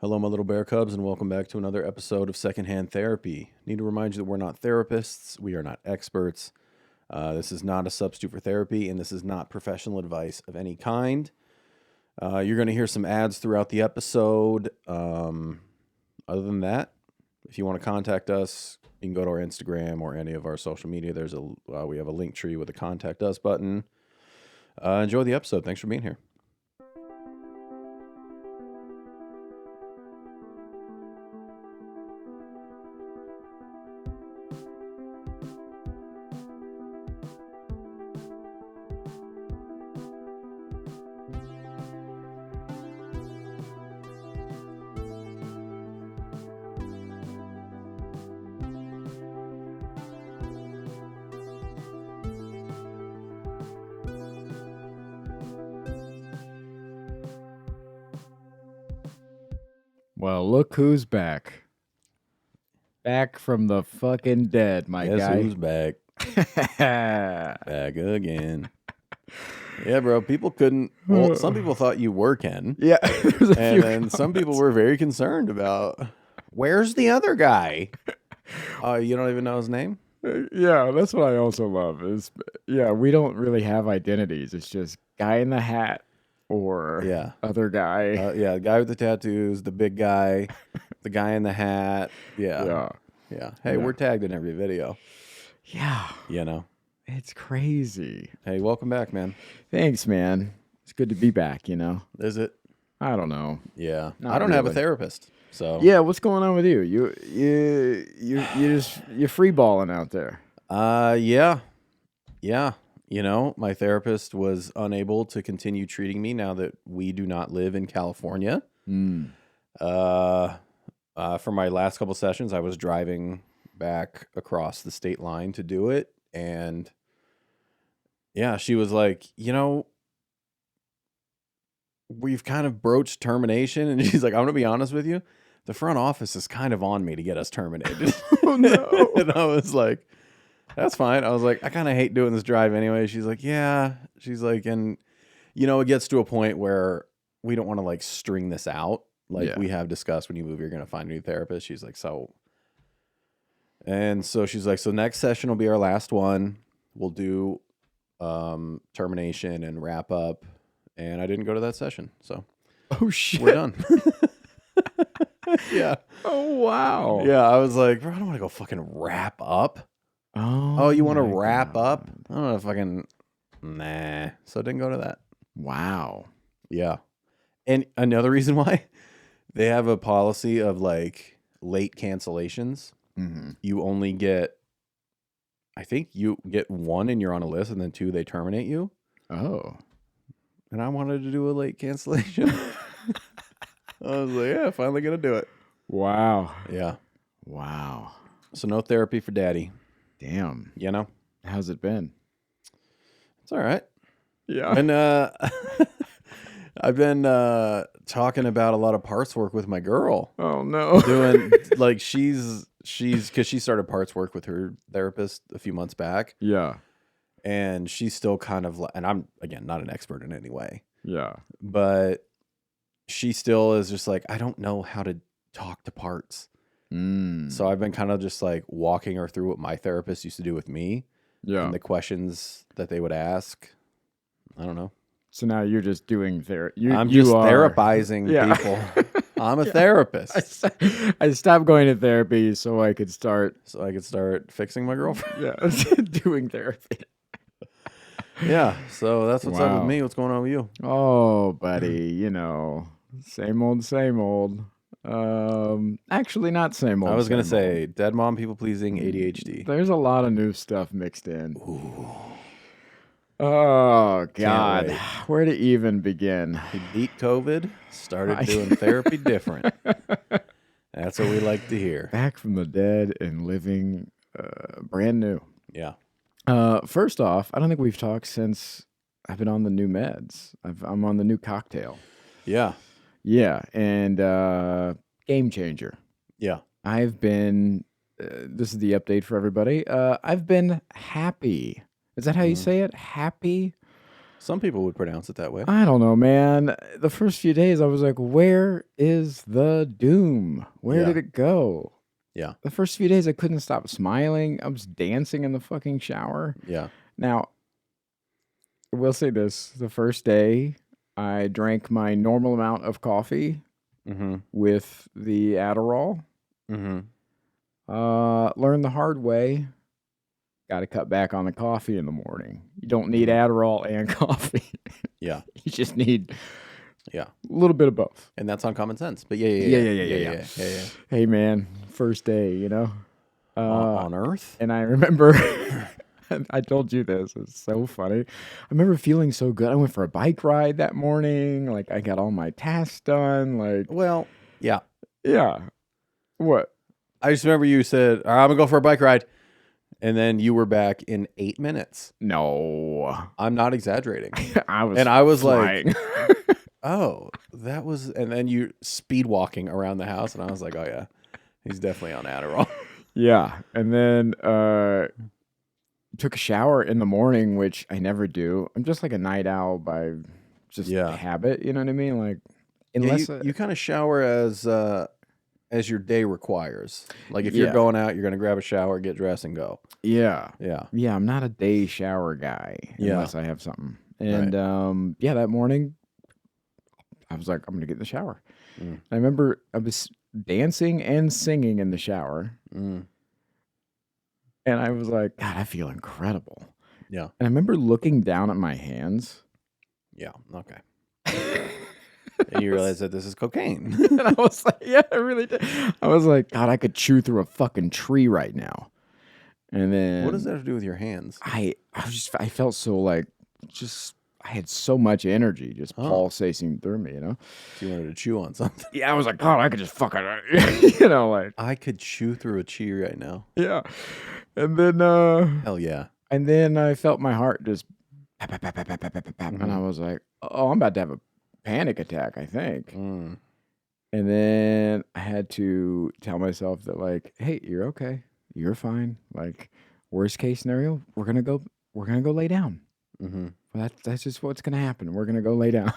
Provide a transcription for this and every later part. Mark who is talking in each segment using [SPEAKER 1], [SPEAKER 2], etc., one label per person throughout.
[SPEAKER 1] Hello, my little bear cubs, and welcome back to another episode of Secondhand Therapy. Need to remind you that we're not therapists, we are not experts. This is not a substitute for therapy, and this is not professional advice of any kind. You're going to hear some ads throughout the episode. Other than that, if you want to contact us, you can go to our Instagram or any of our social media. We have a link tree with a contact us button. Enjoy the episode. Thanks for being here.
[SPEAKER 2] Well, look who's back. Back from the fucking dead, my
[SPEAKER 1] Guess
[SPEAKER 2] guy.
[SPEAKER 1] who's back? Back again. Yeah, bro. People couldn't. Well, some people thought you were Ken.
[SPEAKER 2] Yeah.
[SPEAKER 1] And then some people were very concerned about where's the other guy? You don't even know his name?
[SPEAKER 2] Yeah, that's what I also love. We don't really have identities. It's just guy in the hat or other guy.
[SPEAKER 1] The guy with the tattoos, the big guy, the guy in the hat. Yeah. Hey, we're tagged in every video.
[SPEAKER 2] Yeah.
[SPEAKER 1] You know.
[SPEAKER 2] It's crazy.
[SPEAKER 1] Hey, welcome back, man.
[SPEAKER 2] Thanks, man. It's good to be back, you know.
[SPEAKER 1] Is it?
[SPEAKER 2] I don't know.
[SPEAKER 1] Yeah.
[SPEAKER 2] Not
[SPEAKER 1] I don't have a
[SPEAKER 2] really.
[SPEAKER 1] therapist. So
[SPEAKER 2] Yeah, what's going on with you? You're free balling out there.
[SPEAKER 1] Yeah. You know, my therapist was unable to continue treating me now that we do not live in California. For my last couple sessions, I was driving back across the state line to do it. And yeah, she was like, you know, we've kind of broached termination. And she's like, I'm going to be honest with you. The front office is kind of on me to get us terminated.
[SPEAKER 2] Oh, no.
[SPEAKER 1] And I was like, that's fine. I was like, I kind of hate doing this drive anyway. She's like, yeah. She's like, and you know, it gets to a point where we don't want to like string this out. Like we have discussed, when you move, you're going to find a new therapist. She's like, so she's like, so next session will be our last one. We'll do termination and wrap up. And I didn't go to that session. So
[SPEAKER 2] Oh, shit.
[SPEAKER 1] we're done. Yeah.
[SPEAKER 2] Oh, wow.
[SPEAKER 1] Yeah. I was like, bro, I don't want to go fucking wrap up. Oh, you want to
[SPEAKER 2] my
[SPEAKER 1] wrap
[SPEAKER 2] God.
[SPEAKER 1] up? I don't know if I can. Nah. So I didn't go to that.
[SPEAKER 2] Wow.
[SPEAKER 1] Yeah. And another reason why they have a policy of like late cancellations.
[SPEAKER 2] Mm-hmm.
[SPEAKER 1] You only get, I think you get one and you're on a list, and then two, they terminate you.
[SPEAKER 2] Oh.
[SPEAKER 1] And I wanted to do a late cancellation. I was like, yeah, finally going to do it.
[SPEAKER 2] Wow.
[SPEAKER 1] Yeah.
[SPEAKER 2] Wow.
[SPEAKER 1] So no therapy for daddy,
[SPEAKER 2] Damn.
[SPEAKER 1] you know?
[SPEAKER 2] How's it been?
[SPEAKER 1] It's all right.
[SPEAKER 2] Yeah.
[SPEAKER 1] And I've been talking about a lot of parts work with my girl.
[SPEAKER 2] Oh, no.
[SPEAKER 1] Doing like she's because she started parts work with her therapist a few months back,
[SPEAKER 2] Yeah.
[SPEAKER 1] and she's still kind of like, and I'm again not an expert in any way,
[SPEAKER 2] Yeah.
[SPEAKER 1] but she still is just like, I don't know how to talk to parts. So I've been kind of just like walking her through what my therapist used to do with me.
[SPEAKER 2] Yeah.
[SPEAKER 1] And the questions that they would ask. I don't know.
[SPEAKER 2] So now you're just doing therapy.
[SPEAKER 1] I'm just therapizing people. I'm a therapist.
[SPEAKER 2] I stopped going to therapy so I could start.
[SPEAKER 1] So I could start fixing my girlfriend.
[SPEAKER 2] Yeah. Doing therapy.
[SPEAKER 1] Yeah. So that's what's up
[SPEAKER 2] Wow.
[SPEAKER 1] with me. What's going on with you?
[SPEAKER 2] Oh, buddy. You know, same old, same old. Actually, not same old.
[SPEAKER 1] I was going to
[SPEAKER 2] same
[SPEAKER 1] say dead mom, people pleasing, ADHD.
[SPEAKER 2] old. There's a lot of new stuff mixed in.
[SPEAKER 1] Ooh.
[SPEAKER 2] Oh, God.
[SPEAKER 1] wait.
[SPEAKER 2] Where to even begin?
[SPEAKER 1] He beat COVID, started doing therapy different. That's what we like to hear.
[SPEAKER 2] Back from the dead and living brand new.
[SPEAKER 1] Yeah.
[SPEAKER 2] First off, I don't think we've talked since I've been on the new meds. I'm on the new cocktail.
[SPEAKER 1] Yeah.
[SPEAKER 2] Yeah, and game changer.
[SPEAKER 1] Yeah.
[SPEAKER 2] I've been, this is the update for everybody. I've been happy. Is that how you say it? Happy?
[SPEAKER 1] Some people would pronounce it that way.
[SPEAKER 2] I don't know, man. The first few days, I was like, where is the doom? Where did it go?
[SPEAKER 1] Yeah.
[SPEAKER 2] The first few days, I couldn't stop smiling. I was dancing in the fucking shower.
[SPEAKER 1] Yeah.
[SPEAKER 2] Now, I will say this. The first day, I drank my normal amount of coffee with the Adderall. Learned the hard way. Got to cut back on the coffee in the morning. You don't need Adderall and coffee.
[SPEAKER 1] Yeah.
[SPEAKER 2] You just need
[SPEAKER 1] a
[SPEAKER 2] little bit of both.
[SPEAKER 1] And that's on common sense. But yeah.
[SPEAKER 2] Hey, man, first day, you know?
[SPEAKER 1] On Earth?
[SPEAKER 2] And I remember, I told you this. It's so funny. I remember feeling so good. I went for a bike ride that morning. Like, I got all my tasks done. Like,
[SPEAKER 1] well, yeah.
[SPEAKER 2] Yeah. What?
[SPEAKER 1] I just remember you said, "All right, I'm going to go for a bike ride." And then you were back in 8 minutes.
[SPEAKER 2] No.
[SPEAKER 1] I'm not exaggerating.
[SPEAKER 2] I was flying.
[SPEAKER 1] Like, oh, that was, and then you speed walking around the house. And I was like, oh yeah, he's definitely on Adderall.
[SPEAKER 2] Yeah. And then took a shower in the morning, which I never do. I'm just like a night owl by just habit. You know what I mean? Like, unless
[SPEAKER 1] you kind of shower as your day requires. Like if you're going out, you're going to grab a shower, get dressed, and go.
[SPEAKER 2] Yeah.
[SPEAKER 1] Yeah.
[SPEAKER 2] Yeah, I'm not a day shower guy unless I have something. And that morning, I was like, I'm going to get in the shower. I remember I was dancing and singing in the shower. And I was like, God, I feel incredible.
[SPEAKER 1] Yeah.
[SPEAKER 2] And I remember looking down at my hands.
[SPEAKER 1] Yeah. Okay. And you realize that this is cocaine.
[SPEAKER 2] And I was like, yeah, I really did. I was like, God, I could chew through a fucking tree right now. And then
[SPEAKER 1] what does that have to do with your hands?
[SPEAKER 2] I felt so like, I had so much energy just pulsating through me, you know?
[SPEAKER 1] So you wanted to chew on something.
[SPEAKER 2] Yeah, I was like, God, I could just fucking, you know, like.
[SPEAKER 1] I could chew through a tree right now.
[SPEAKER 2] Yeah. And then.
[SPEAKER 1] Hell yeah.
[SPEAKER 2] And then I felt my heart just, and I was like, oh, I'm about to have a panic attack, I think. And then I had to tell myself that, like, hey, you're okay. You're fine. Like, worst case scenario, we're gonna go lay down. That's just what's gonna happen. We're gonna go lay down.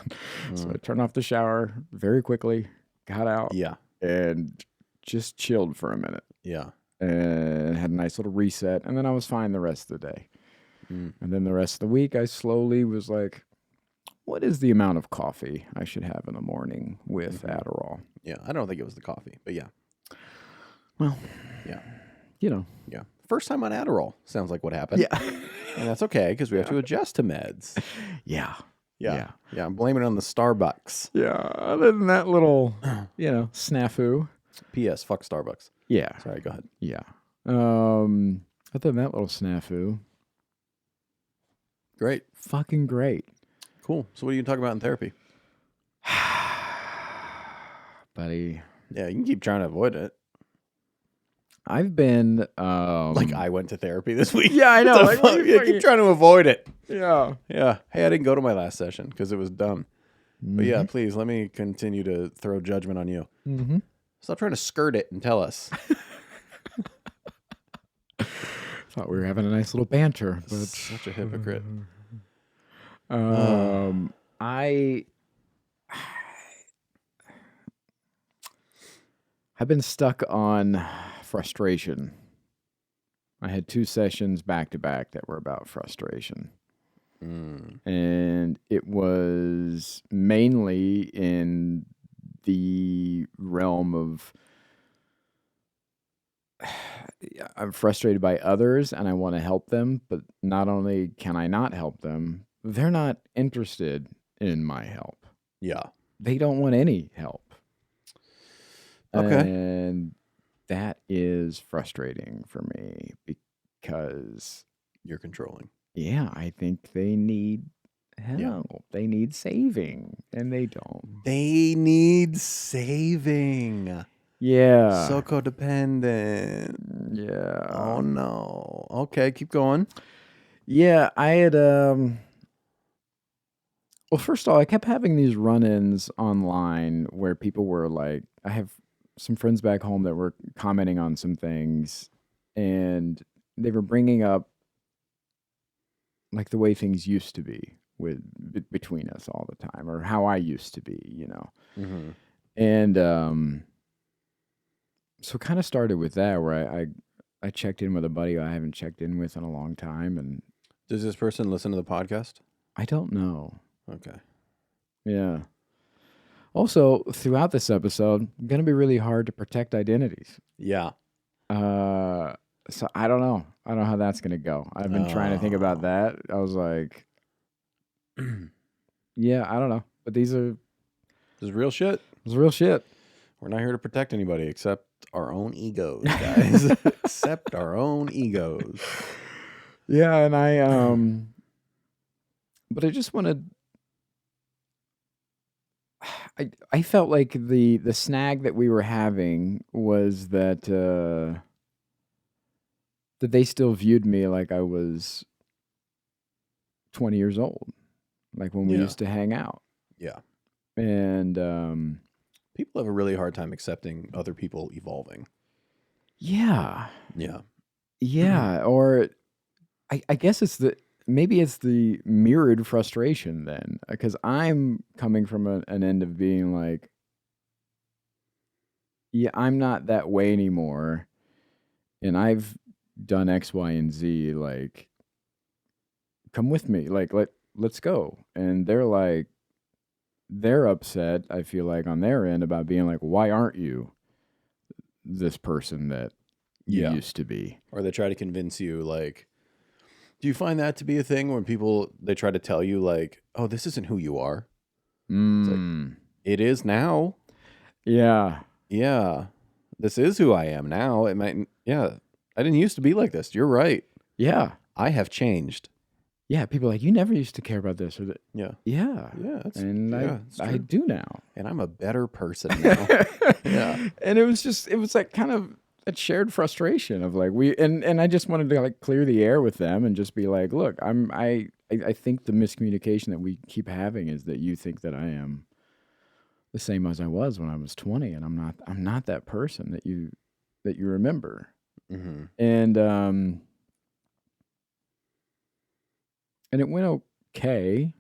[SPEAKER 2] So I turned off the shower very quickly, got out, and just chilled for a minute.
[SPEAKER 1] Yeah.
[SPEAKER 2] And had a nice little reset, and then I was fine the rest of the day. And then the rest of the week, I slowly was like, what is the amount of coffee I should have in the morning with Adderall?
[SPEAKER 1] Yeah, I don't think it was the coffee, but yeah.
[SPEAKER 2] Well,
[SPEAKER 1] yeah.
[SPEAKER 2] You know.
[SPEAKER 1] Yeah. First time on Adderall sounds like what happened.
[SPEAKER 2] Yeah.
[SPEAKER 1] And that's okay because we have to adjust to meds.
[SPEAKER 2] Yeah.
[SPEAKER 1] Yeah. I'm blaming it on the Starbucks.
[SPEAKER 2] Yeah. Other than that little, snafu.
[SPEAKER 1] P.S. Fuck Starbucks.
[SPEAKER 2] Yeah.
[SPEAKER 1] Sorry, go ahead.
[SPEAKER 2] Yeah. Other than that little snafu.
[SPEAKER 1] Great.
[SPEAKER 2] Fucking great.
[SPEAKER 1] Cool. So what are you talking about in therapy?
[SPEAKER 2] Buddy.
[SPEAKER 1] Yeah, you can keep trying to avoid it.
[SPEAKER 2] I've been
[SPEAKER 1] like I went to therapy this week.
[SPEAKER 2] Yeah, I know.
[SPEAKER 1] Like, keep trying to avoid it.
[SPEAKER 2] Yeah.
[SPEAKER 1] Yeah. Hey, I didn't go to my last session because it was dumb. But yeah, please let me continue to throw judgment on you. Stop trying to skirt it and tell us.
[SPEAKER 2] Thought we were having a nice little banter, but
[SPEAKER 1] such a hypocrite.
[SPEAKER 2] I've been stuck on frustration. I had 2 sessions back to back that were about frustration. And it was mainly in the realm of I'm frustrated by others and I want to help them, but not only can I not help them, they're not interested in my help.
[SPEAKER 1] Yeah.
[SPEAKER 2] They don't want any help.
[SPEAKER 1] Okay.
[SPEAKER 2] And that is frustrating for me because
[SPEAKER 1] you're controlling.
[SPEAKER 2] Yeah, I think they need help. Yeah. They need saving, and they don't.
[SPEAKER 1] They need saving.
[SPEAKER 2] Yeah.
[SPEAKER 1] So codependent.
[SPEAKER 2] Yeah.
[SPEAKER 1] Oh, no. Okay, keep going.
[SPEAKER 2] Yeah, I had... Well, first of all, I kept having these run-ins online where people were like... I have some friends back home that were commenting on some things, and they were bringing up like the way things used to be between us all the time, or how I used to be,
[SPEAKER 1] Mm-hmm.
[SPEAKER 2] And so kind of started with that, where I checked in with a buddy I haven't checked in with in a long time, and
[SPEAKER 1] Does this person listen to the podcast?
[SPEAKER 2] I don't know.
[SPEAKER 1] Okay.
[SPEAKER 2] Yeah. Also, throughout this episode, going to be really hard to protect identities.
[SPEAKER 1] Yeah.
[SPEAKER 2] So I don't know. I don't know how that's going to go. I've been trying to think about that. I was like, yeah, I don't know. But
[SPEAKER 1] This is real shit.
[SPEAKER 2] this is real shit.
[SPEAKER 1] We're not here to protect anybody except our own egos, guys. Except our own egos.
[SPEAKER 2] Yeah, and but I just wanted. I felt like the snag that we were having was that that they still viewed me like I was 20 years old, like when we
[SPEAKER 1] Yeah.
[SPEAKER 2] used to hang out.
[SPEAKER 1] Yeah.
[SPEAKER 2] And
[SPEAKER 1] People have a really hard time accepting other people evolving.
[SPEAKER 2] yeah,
[SPEAKER 1] Yeah.
[SPEAKER 2] yeah, or I guess maybe it's the mirrored frustration then, because I'm coming from an end of being like, yeah, I'm not that way anymore, and I've done X, Y, and Z. Like, come with me. Like, let's go. And they're upset. I feel like on their end about being like, why aren't you this person that you
[SPEAKER 1] Yeah.
[SPEAKER 2] used to be?
[SPEAKER 1] Or they try to convince you, like, do you find that to be a thing when they try to tell you, like, oh, this isn't who you are? It is now.
[SPEAKER 2] Yeah.
[SPEAKER 1] Yeah. This is who I am now. It might, yeah. I didn't used to be like this. You're right.
[SPEAKER 2] Yeah.
[SPEAKER 1] I have changed.
[SPEAKER 2] Yeah. People are like, you never used to care about this or that.
[SPEAKER 1] Yeah.
[SPEAKER 2] Yeah.
[SPEAKER 1] Yeah.
[SPEAKER 2] And I do now.
[SPEAKER 1] And I'm a better person now. Yeah.
[SPEAKER 2] And it was like kind of a shared frustration of like and I just wanted to like clear the air with them and just be like, look, I think the miscommunication that we keep having is that you think that I am the same as I was when I was 20, and I'm not that person that you remember.
[SPEAKER 1] Mm-hmm.
[SPEAKER 2] And it went okay.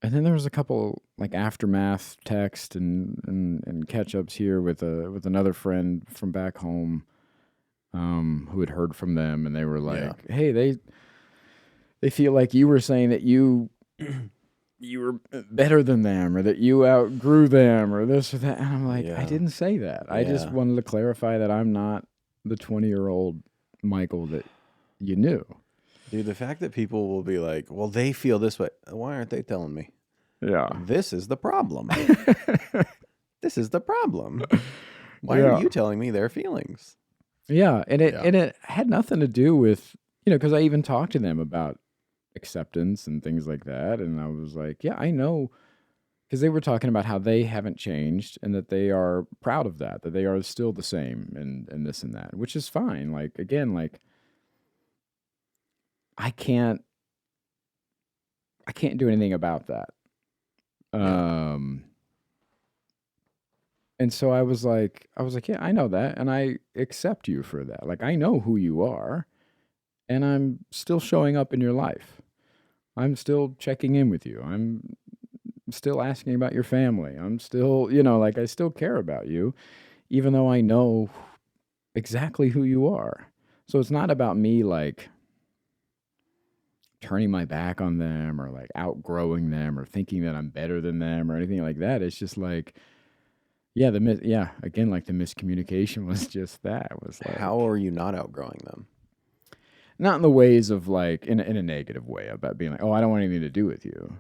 [SPEAKER 2] And then there was a couple like aftermath text and catch ups here with another friend from back home, who had heard from them, and they were like, "Hey, they feel like you were saying that you were better than them, or that you outgrew them, or this or that." And I'm like, I didn't say that. I just wanted to clarify that I'm not the 20-year-old Michael that you knew.
[SPEAKER 1] Dude, the fact that people will be like, well, they feel this way. Why aren't they telling me?
[SPEAKER 2] Yeah.
[SPEAKER 1] This is the problem. This is the problem. Why are you telling me their feelings?
[SPEAKER 2] Yeah. And it had nothing to do with, because I even talked to them about acceptance and things like that. And I was like, yeah, I know. Because they were talking about how they haven't changed and that they are proud of that they are still the same and this and that, which is fine. Like, again, like, I can't do anything about that. And so I was like, yeah, I know that, and I accept you for that. Like, I know who you are, and I'm still showing up in your life. I'm still checking in with you. I'm still asking about your family. I'm still, like, I still care about you, even though I know exactly who you are. So it's not about me, like, turning my back on them or like outgrowing them or thinking that I'm better than them or anything like that. It's just like, again, like the miscommunication was just that. It was like,
[SPEAKER 1] how are you not outgrowing them?
[SPEAKER 2] Not in the ways of like in a negative way about being like, oh, I don't want anything to do with you,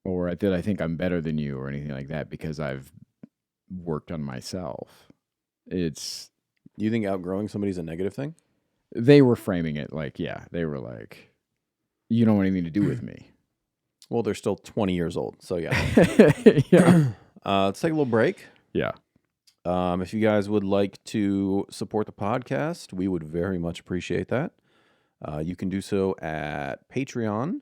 [SPEAKER 2] or I think I'm better than you or anything like that because I've worked on myself. It's,
[SPEAKER 1] you think outgrowing somebody's a negative thing?
[SPEAKER 2] They were framing it like, they were like, you don't want anything to do with me.
[SPEAKER 1] Well, they're still 20 years old, so yeah.
[SPEAKER 2] Yeah.
[SPEAKER 1] Let's take a little break.
[SPEAKER 2] Yeah.
[SPEAKER 1] If you guys would like to support the podcast, we would very much appreciate that. You can do so at Patreon.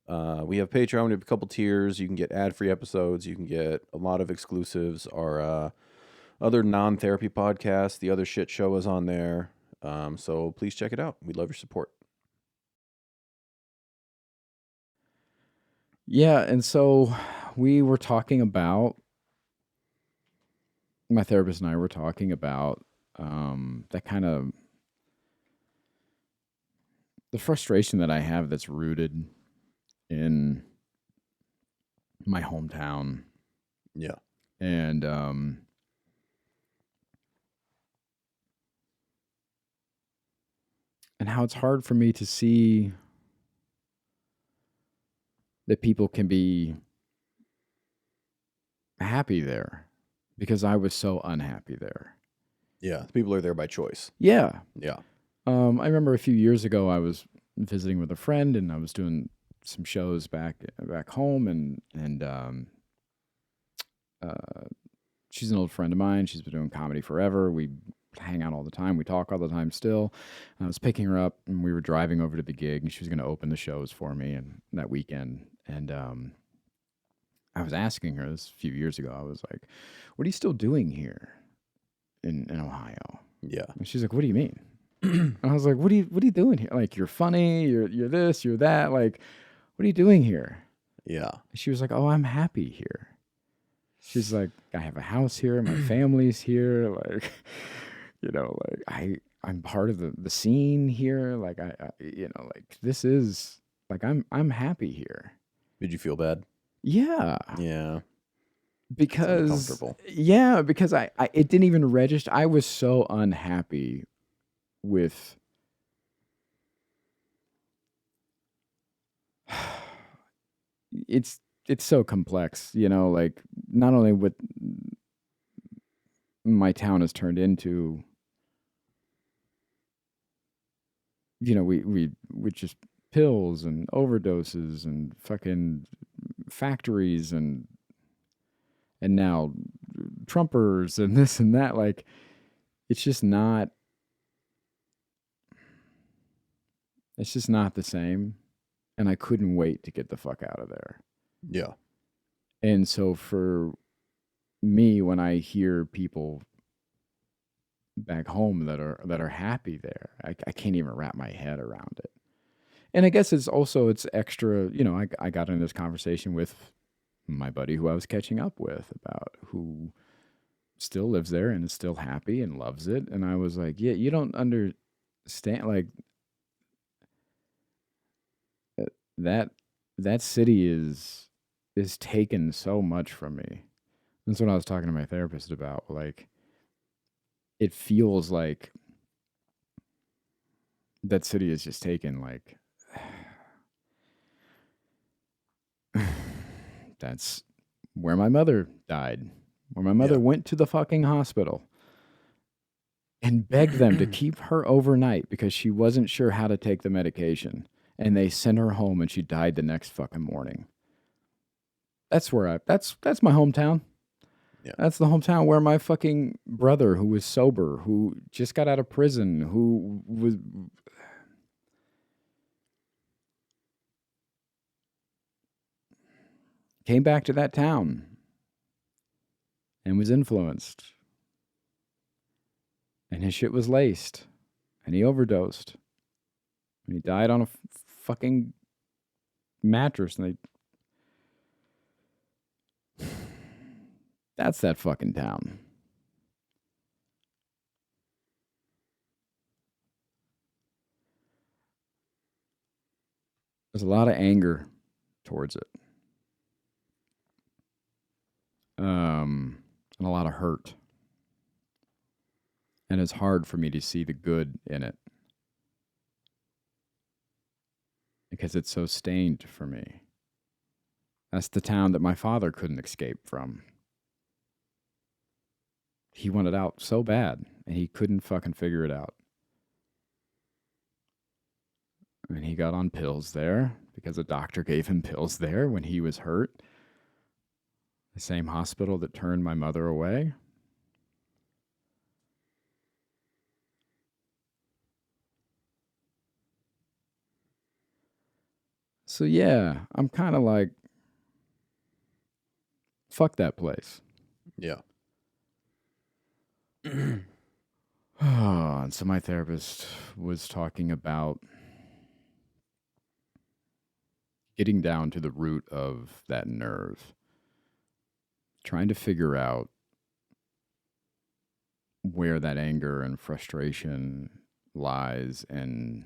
[SPEAKER 1] We have Patreon. We have a couple tiers. You can get ad-free episodes. You can get a lot of exclusives. Our other non-therapy podcasts, The Other Shit Show is on there. So please check it out. We'd love your support.
[SPEAKER 2] Yeah, and so we were talking about, my therapist and I were talking about that kind of the frustration that I have that's rooted in my hometown.
[SPEAKER 1] Yeah.
[SPEAKER 2] And how it's hard for me to see that people can be happy there because I was so unhappy there.
[SPEAKER 1] Yeah. People are there by choice.
[SPEAKER 2] Yeah.
[SPEAKER 1] Yeah.
[SPEAKER 2] I remember a few years ago I was visiting with a friend and I was doing some shows back home, and she's an old friend of mine. She's been doing comedy forever. We hang out all the time. We talk all the time still. I was picking her up and we were driving over to the gig and she was going to open the shows for me and that weekend. And I was asking her this a few years ago. I was like, "What are you still doing here in Ohio?"
[SPEAKER 1] Yeah.
[SPEAKER 2] And she's like, "What do you mean?" And I was like, what are you doing here? Like, you're funny, you're this, you're that. Like, what are you doing here?"
[SPEAKER 1] Yeah.
[SPEAKER 2] And she was like, "Oh, I'm happy here." She's like, "I have a house here, my family's here, like, I'm part of the scene here. Like, like, this is like, I'm happy here."
[SPEAKER 1] Did you feel bad?
[SPEAKER 2] Yeah.
[SPEAKER 1] Yeah. It's
[SPEAKER 2] Because
[SPEAKER 1] uncomfortable.
[SPEAKER 2] because I it didn't even register. I was so unhappy with it's so complex, like, not only what my town has turned into, we just pills and overdoses and fucking factories and now Trumpers and this and that. Like, it's just not the same. And I couldn't wait to get the fuck out of there.
[SPEAKER 1] Yeah.
[SPEAKER 2] And so for me, when I hear people back home that are happy there, I can't even wrap my head around it. And I guess it's extra, I got in this conversation with my buddy who I was catching up with about, who still lives there and is still happy and loves it. And I was like, yeah, you don't understand, like, that city is taken so much from me. That's what I was talking to my therapist about. Like, it feels like that city is just taken, like, that's where my mother died, where my mother went to the fucking hospital and begged them to keep her overnight because she wasn't sure how to take the medication. And they sent her home and she died the next fucking morning. That's that's my hometown.
[SPEAKER 1] Yeah.
[SPEAKER 2] That's the hometown where my fucking brother, who was sober, who just got out of prison, who was came back to that town and was influenced. And his shit was laced. And he overdosed. And he died on a fucking mattress. And that's that fucking town. There's a lot of anger towards it. And a lot of hurt. And it's hard for me to see the good in it. Because it's so stained for me. That's the town that my father couldn't escape from. He wanted out so bad, and he couldn't fucking figure it out. And he got on pills there because a doctor gave him pills there when he was hurt. The same hospital that turned my mother away. So yeah, I'm kind of like, fuck that place.
[SPEAKER 1] Yeah.
[SPEAKER 2] And so my therapist was talking about getting down to the root of that nerve, trying to figure out where that anger and frustration lies, and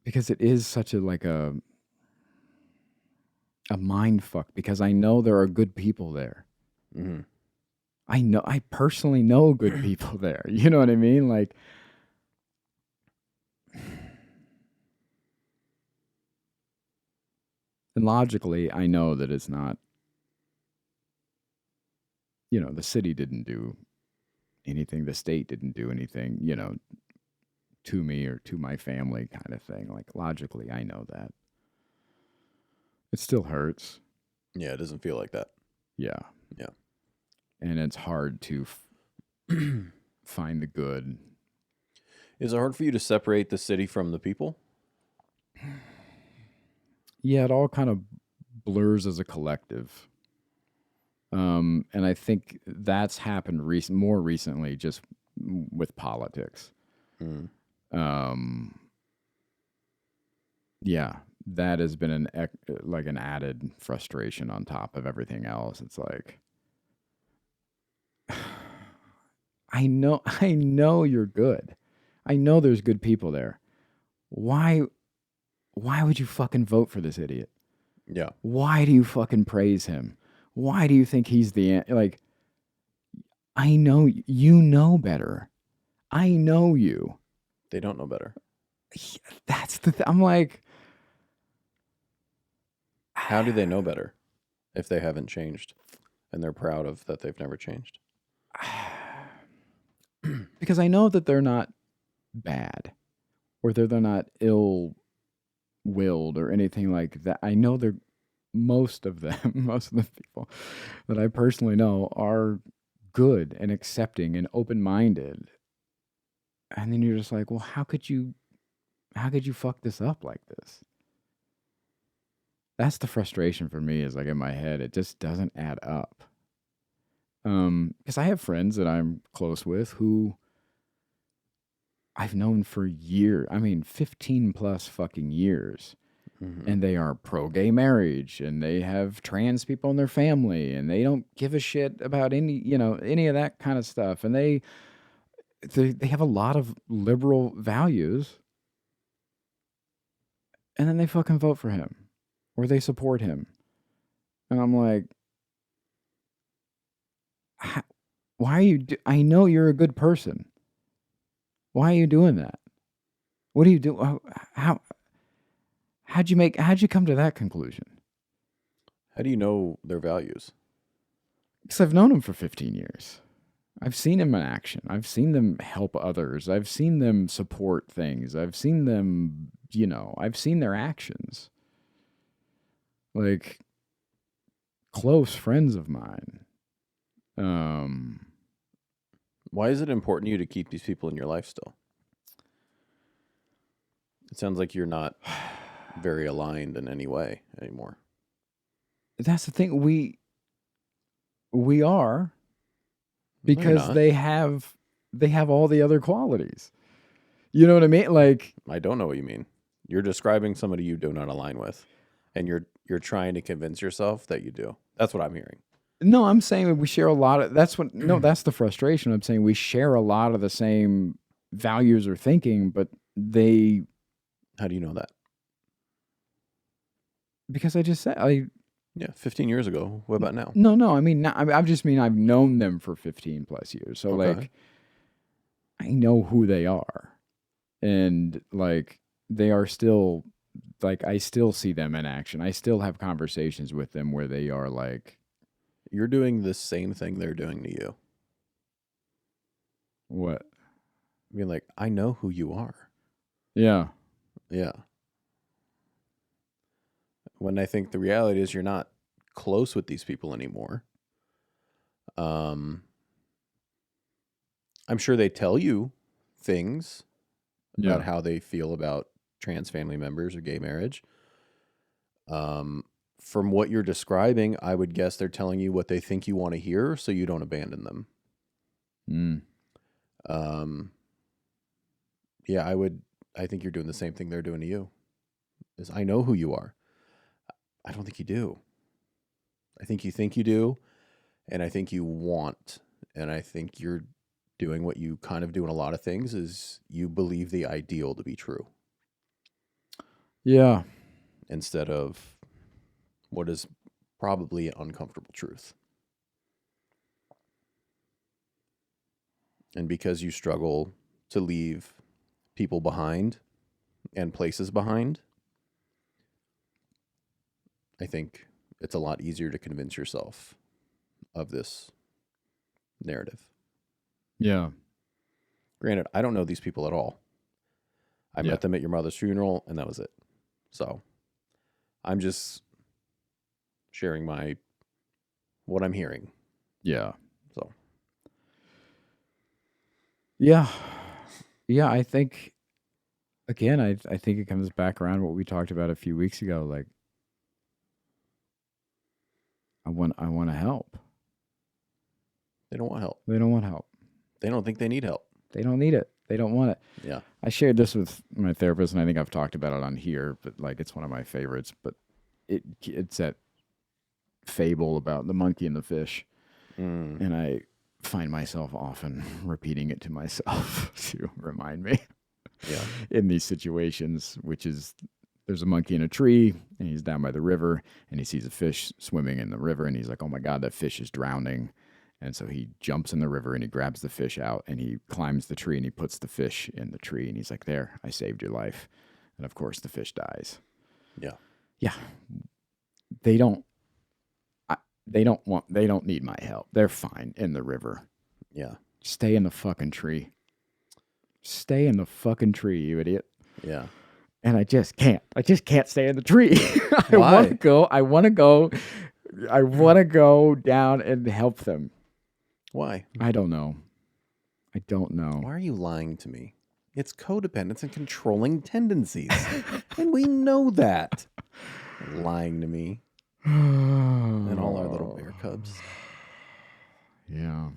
[SPEAKER 2] because it is such a like a mind fuck, because I know there are good people there.
[SPEAKER 1] Mm-hmm.
[SPEAKER 2] I personally know good people there. You know what I mean? Like, and logically, I know that it's not, the city didn't do anything, the state didn't do anything, to me or to my family, kind of thing. Like, logically, I know that. It still hurts.
[SPEAKER 1] Yeah, it doesn't feel like that.
[SPEAKER 2] Yeah.
[SPEAKER 1] Yeah.
[SPEAKER 2] And it's hard to find the good.
[SPEAKER 1] Is it hard for you to separate the city from the people?
[SPEAKER 2] Yeah, it all kind of blurs as a collective. And I think that's happened more recently, just with politics.
[SPEAKER 1] Mm.
[SPEAKER 2] Yeah, that has been an added frustration on top of everything else. It's like, I know you're good. I know there's good people there. Why would you fucking vote for this idiot?
[SPEAKER 1] Yeah.
[SPEAKER 2] Why do you fucking praise him? Why do you think he's like, I know you know better. I know you.
[SPEAKER 1] They don't know better.
[SPEAKER 2] That's I'm like,
[SPEAKER 1] how do they know better if they haven't changed and they're proud of that they've never changed?
[SPEAKER 2] Because I know that they're not bad, or they're not ill-willed or anything like that. I know they're most of them, most of the people that I personally know are good and accepting and open-minded. And then you're just like, well, how could you fuck this up like this? That's the frustration for me, is like, in my head, it just doesn't add up. Because I have friends that I'm close with who I've known for years. I mean, 15 plus fucking years.
[SPEAKER 1] Mm-hmm.
[SPEAKER 2] And they are pro gay marriage, and they have trans people in their family, and they don't give a shit about any of that kind of stuff. And they have a lot of liberal values. And then they fucking vote for him, or they support him. And I'm like, why are you I know you're a good person. Why are you doing that? What do you do? How'd you come to that conclusion?
[SPEAKER 1] How do you know their values?
[SPEAKER 2] Because I've known them for 15 years. I've seen them in action. I've seen them help others. I've seen them support things. I've seen them, I've seen their actions. Like, close friends of mine.
[SPEAKER 1] Why is it important to you to keep these people in your life still? It sounds like you're not very aligned in any way anymore.
[SPEAKER 2] That's the thing. We are, because
[SPEAKER 1] not.
[SPEAKER 2] they have all the other qualities. You know what I mean? Like,
[SPEAKER 1] I don't know what you mean. You're describing somebody you do not align with, and you're trying to convince yourself that you do. That's what I'm hearing.
[SPEAKER 2] no, I'm saying that we share a lot of. That's the frustration. I'm saying we share a lot of the same values or thinking, but they.
[SPEAKER 1] How do you know that?
[SPEAKER 2] Because I just said
[SPEAKER 1] Yeah, 15 years ago. What about now?
[SPEAKER 2] No. I mean, I just mean I've known them for 15 plus years. So
[SPEAKER 1] Okay.
[SPEAKER 2] like, I know who they are, and like, they are still, like, I still see them in action. I still have conversations with them where they are like,
[SPEAKER 1] You're doing the same thing they're doing to you.
[SPEAKER 2] what?
[SPEAKER 1] I mean, like, I know who you are.
[SPEAKER 2] Yeah.
[SPEAKER 1] Yeah. When I think the reality is you're not close with these people anymore. I'm sure they tell you things about how they feel about trans family members or gay marriage. From what you're describing, I would guess they're telling you what they think you want to hear, so you don't abandon them.
[SPEAKER 2] Mm.
[SPEAKER 1] Yeah, I think you're doing the same thing they're doing to you. Is I know who you are. I don't think you do. I think you do, and I think you want, and I think you're doing what you kind of do in a lot of things is you believe the ideal to be true
[SPEAKER 2] Yeah.
[SPEAKER 1] instead of what is probably an uncomfortable truth. And because you struggle to leave people behind and places behind, I think it's a lot easier to convince yourself of this narrative.
[SPEAKER 2] Yeah.
[SPEAKER 1] Granted, I don't know these people at all. I
[SPEAKER 2] Yeah.
[SPEAKER 1] met them at your mother's funeral, and that was it. So I'm just sharing what I'm hearing.
[SPEAKER 2] Yeah.
[SPEAKER 1] So
[SPEAKER 2] Yeah. Yeah. I think, again, I think it comes back around what we talked about a few weeks ago. Like, I want to help.
[SPEAKER 1] they don't want help.
[SPEAKER 2] They don't want help.
[SPEAKER 1] They don't think they need help.
[SPEAKER 2] They don't need it. They don't want it.
[SPEAKER 1] Yeah.
[SPEAKER 2] I shared this with my therapist, and I think I've talked about it on here, but like it's one of my favorites. But it's that fable about the monkey and the fish, and I find myself often repeating it to myself to remind me.
[SPEAKER 1] Yeah.
[SPEAKER 2] In these situations, which is there's a monkey in a tree, and he's down by the river, and he sees a fish swimming in the river, and he's like, "Oh my God, that fish is drowning." And so he jumps in the river and he grabs the fish out and he climbs the tree and he puts the fish in the tree and he's like, "There, I saved your life." And of course the fish dies.
[SPEAKER 1] Yeah.
[SPEAKER 2] Yeah. They don't need my help. They're fine in the river.
[SPEAKER 1] Yeah.
[SPEAKER 2] Stay in the fucking tree. Stay in the fucking tree, you idiot.
[SPEAKER 1] Yeah.
[SPEAKER 2] And I just can't stay in the tree. I
[SPEAKER 1] Why?
[SPEAKER 2] want to go down and help them.
[SPEAKER 1] Why?
[SPEAKER 2] I don't know.
[SPEAKER 1] Why are you lying to me? It's codependence and controlling tendencies. And we know that. Lying to me. And all our little bear cubs.
[SPEAKER 2] Yeah.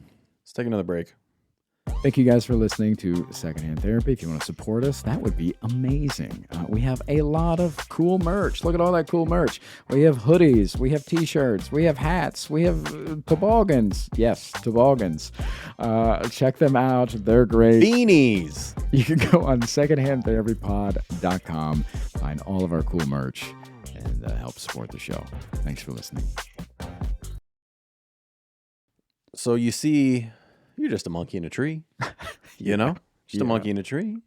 [SPEAKER 1] Let's take another break.
[SPEAKER 2] Thank you guys for listening to Secondhand Therapy. If you want to support us, that would be amazing. We have a lot of cool merch. Look at all that cool merch. We have hoodies. We have t-shirts. We have hats. We have toboggans. Yes, toboggans. Check them out. They're great.
[SPEAKER 1] Beanies.
[SPEAKER 2] You can go on secondhandtherapypod.com, find all of our cool merch, and help support the show. Thanks for listening.
[SPEAKER 1] So you see, you're just a monkey in a tree, you know? Just a monkey in a tree.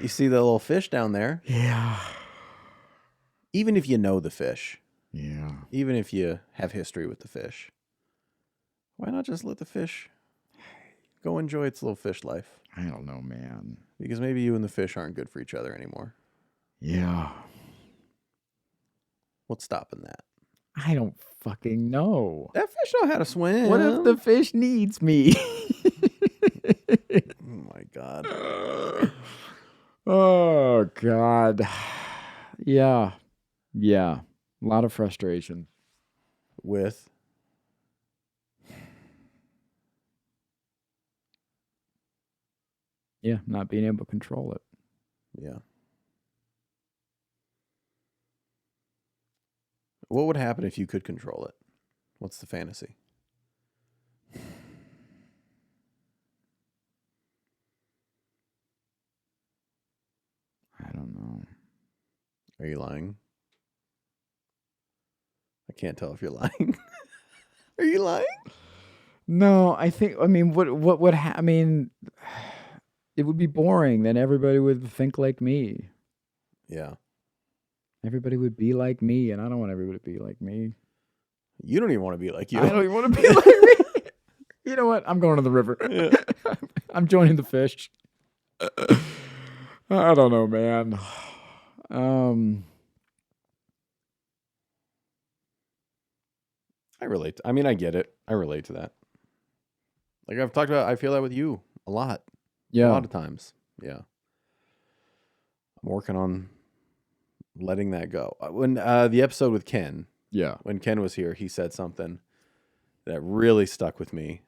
[SPEAKER 1] You see the little fish down there.
[SPEAKER 2] Yeah.
[SPEAKER 1] Even if you know the fish.
[SPEAKER 2] Yeah.
[SPEAKER 1] Even if you have history with the fish. Why not just let the fish go enjoy its little fish life?
[SPEAKER 2] I don't know, man.
[SPEAKER 1] Because maybe you and the fish aren't good for each other anymore.
[SPEAKER 2] Yeah.
[SPEAKER 1] What's stopping that?
[SPEAKER 2] I don't fucking know.
[SPEAKER 1] That fish know how to swim.
[SPEAKER 2] What if the fish needs me?
[SPEAKER 1] Oh my God.
[SPEAKER 2] Oh God. Yeah. Yeah. A lot of frustration.
[SPEAKER 1] With?
[SPEAKER 2] Yeah, not being able to control it.
[SPEAKER 1] Yeah. What would happen if you could control it? What's the fantasy?
[SPEAKER 2] I don't know.
[SPEAKER 1] Are you lying? I can't tell if you're lying. Are you lying?
[SPEAKER 2] No, I mean, what would I mean, it would be boring. Then everybody would think like me.
[SPEAKER 1] Yeah.
[SPEAKER 2] Everybody would be like me, and I don't want everybody to be like me.
[SPEAKER 1] You don't even want to be like you.
[SPEAKER 2] I don't even want to be like me. You know what? I'm going to the river.
[SPEAKER 1] Yeah.
[SPEAKER 2] I'm joining the fish. I don't know, man.
[SPEAKER 1] I relate. I mean, I get it. I relate to that. Like I've talked about, I feel that with you a lot.
[SPEAKER 2] Yeah.
[SPEAKER 1] A lot of times. Yeah. I'm working on letting that go. When the episode with Ken,
[SPEAKER 2] Yeah.
[SPEAKER 1] when Ken was here, he said something that really stuck with me.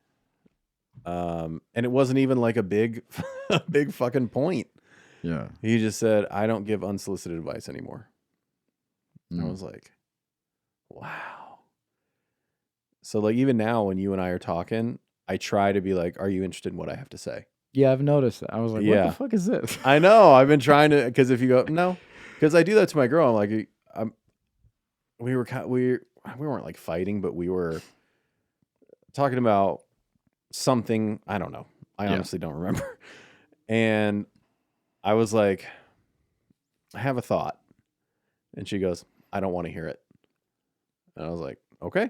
[SPEAKER 1] And it wasn't even like a big, a big fucking point.
[SPEAKER 2] Yeah.
[SPEAKER 1] He just said, I don't give unsolicited advice anymore. I was like, wow. So like even now when you and I are talking, I try to be like, are you interested in what I have to say?
[SPEAKER 2] Yeah, I've noticed that. I was like, what the
[SPEAKER 1] Yeah.
[SPEAKER 2] fuck is this?
[SPEAKER 1] I know. I've been trying to, because if you go, no, because I do that to my girl. I'm like, we weren't like fighting, but we were talking about something. I don't know. I
[SPEAKER 2] Yeah.
[SPEAKER 1] honestly don't remember. And I was like, I have a thought. And she goes, I don't want to hear it. And I was like, okay.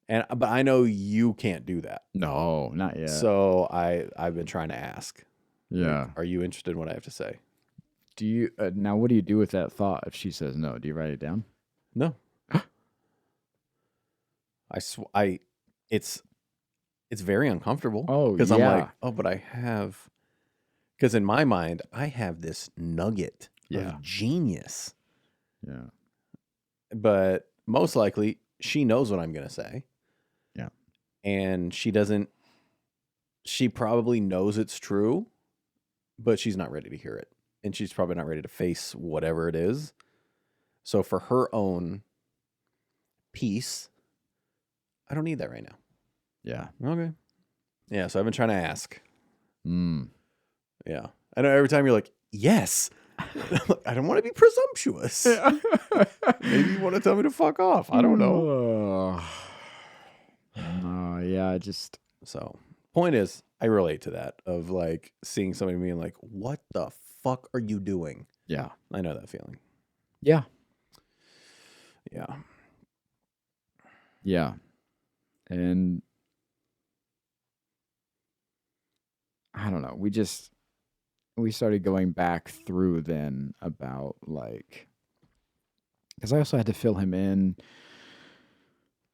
[SPEAKER 1] But I know you can't do that.
[SPEAKER 2] No, not yet.
[SPEAKER 1] So I've been trying to ask.
[SPEAKER 2] Yeah.
[SPEAKER 1] Like, are you interested in what I have to say?
[SPEAKER 2] Do you now? What do you do with that thought if she says no? Do you write it down?
[SPEAKER 1] No. It's very uncomfortable.
[SPEAKER 2] Oh,
[SPEAKER 1] because
[SPEAKER 2] yeah.
[SPEAKER 1] I'm like, oh, but I have. Because in my mind, I have this nugget of genius.
[SPEAKER 2] Yeah.
[SPEAKER 1] But most likely, she knows what I'm going to say.
[SPEAKER 2] Yeah.
[SPEAKER 1] And she doesn't. She probably knows it's true, but she's not ready to hear it. And she's probably not ready to face whatever it is. So for her own peace, I don't need that right now.
[SPEAKER 2] Yeah.
[SPEAKER 1] Okay. Yeah, so I've been trying to ask.
[SPEAKER 2] Mm.
[SPEAKER 1] Yeah. I know every time you're like, yes. I don't want to be presumptuous. Maybe you want to tell me to fuck off. I don't know.
[SPEAKER 2] Yeah, I just...
[SPEAKER 1] So, point is, I relate to that of like seeing somebody being like, what the fuck are you doing?
[SPEAKER 2] Yeah.
[SPEAKER 1] I know that feeling.
[SPEAKER 2] Yeah.
[SPEAKER 1] Yeah.
[SPEAKER 2] Yeah. And I don't know. We started going back through then about like, because I also had to fill him in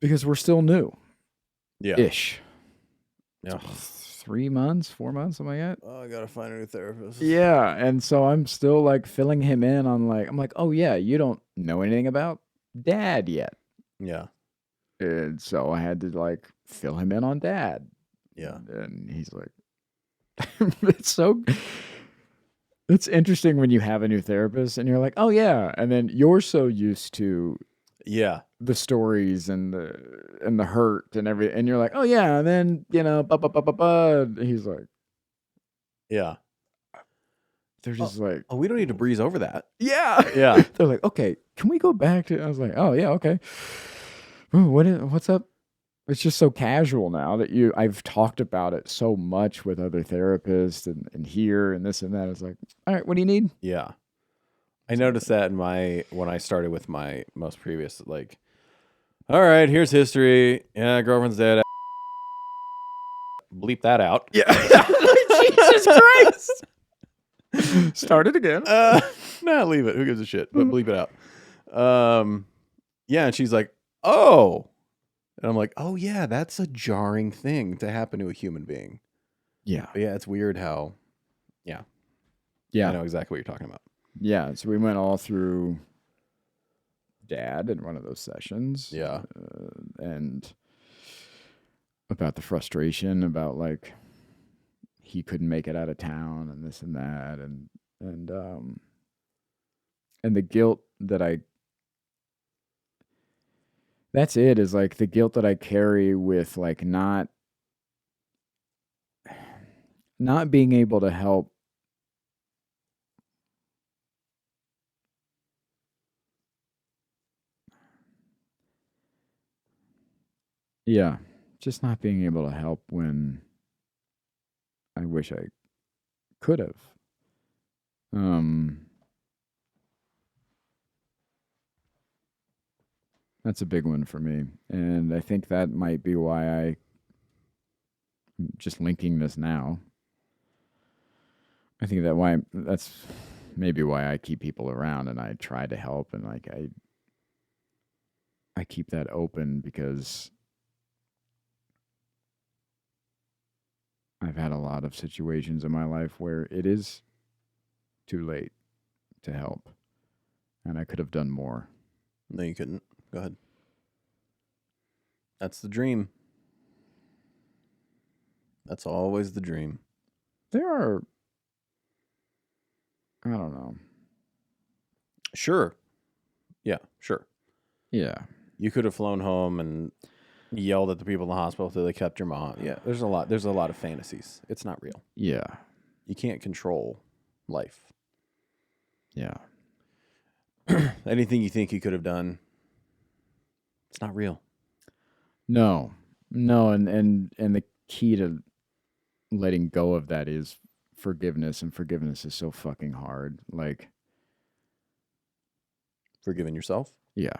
[SPEAKER 2] because we're still new.
[SPEAKER 1] Yeah.
[SPEAKER 2] Ish.
[SPEAKER 1] Yeah.
[SPEAKER 2] 3 months, 4 months, something like that.
[SPEAKER 1] Oh, I gotta find a new therapist.
[SPEAKER 2] Yeah. And so I'm still like filling him in on like, I'm like, oh yeah, you don't know anything about dad yet.
[SPEAKER 1] Yeah.
[SPEAKER 2] And so I had to like fill him in on dad.
[SPEAKER 1] Yeah.
[SPEAKER 2] And he's like, it's interesting when you have a new therapist and you're like, oh yeah. And then you're so used to the stories and the hurt and everything. And you're like, oh yeah. And then, he's like,
[SPEAKER 1] yeah.
[SPEAKER 2] They're just like,
[SPEAKER 1] oh, we don't need to breeze over that.
[SPEAKER 2] Yeah.
[SPEAKER 1] Yeah.
[SPEAKER 2] They're like, okay, can we go back to, I was like, oh yeah. Okay. Ooh, what's up? It's just so casual now that I've talked about it so much with other therapists and here and this and that. It's like, all right, what do you need?
[SPEAKER 1] Yeah. I noticed that when I started with my most previous, like, all right, here's history. Yeah, girlfriend's dead. Bleep that out.
[SPEAKER 2] Yeah. Jesus Christ. Start it again.
[SPEAKER 1] Nah, leave it. Who gives a shit? But bleep it out. Yeah, and she's like, oh. And I'm like, oh yeah, that's a jarring thing to happen to a human being.
[SPEAKER 2] Yeah.
[SPEAKER 1] But yeah, it's weird how, yeah. I know exactly what you're talking about.
[SPEAKER 2] Yeah, so we went all through dad in one of those sessions.
[SPEAKER 1] Yeah.
[SPEAKER 2] And about the frustration about like he couldn't make it out of town and this and that and the guilt that that's it, is like the guilt that I carry with like not being able to help just not being able to help when I wish I could have. That's a big one for me. And I think that might be why I'm just linking this now. I think that's maybe why I keep people around and I try to help, and like I keep that open because I've had a lot of situations in my life where it is too late to help, and I could have done more.
[SPEAKER 1] No, you couldn't. Go ahead. That's the dream. That's always the dream.
[SPEAKER 2] There are, I don't know.
[SPEAKER 1] Sure. Yeah, sure.
[SPEAKER 2] Yeah.
[SPEAKER 1] You could have flown home and yelled at the people in the hospital till they kept your mom. Yeah, there's a lot of fantasies. It's not real.
[SPEAKER 2] Yeah.
[SPEAKER 1] You can't control life.
[SPEAKER 2] Yeah.
[SPEAKER 1] Anything you think you could have done, it's not real.
[SPEAKER 2] No. And the key to letting go of that is forgiveness, and forgiveness is so fucking hard. Like,
[SPEAKER 1] Forgiving yourself?
[SPEAKER 2] yeah.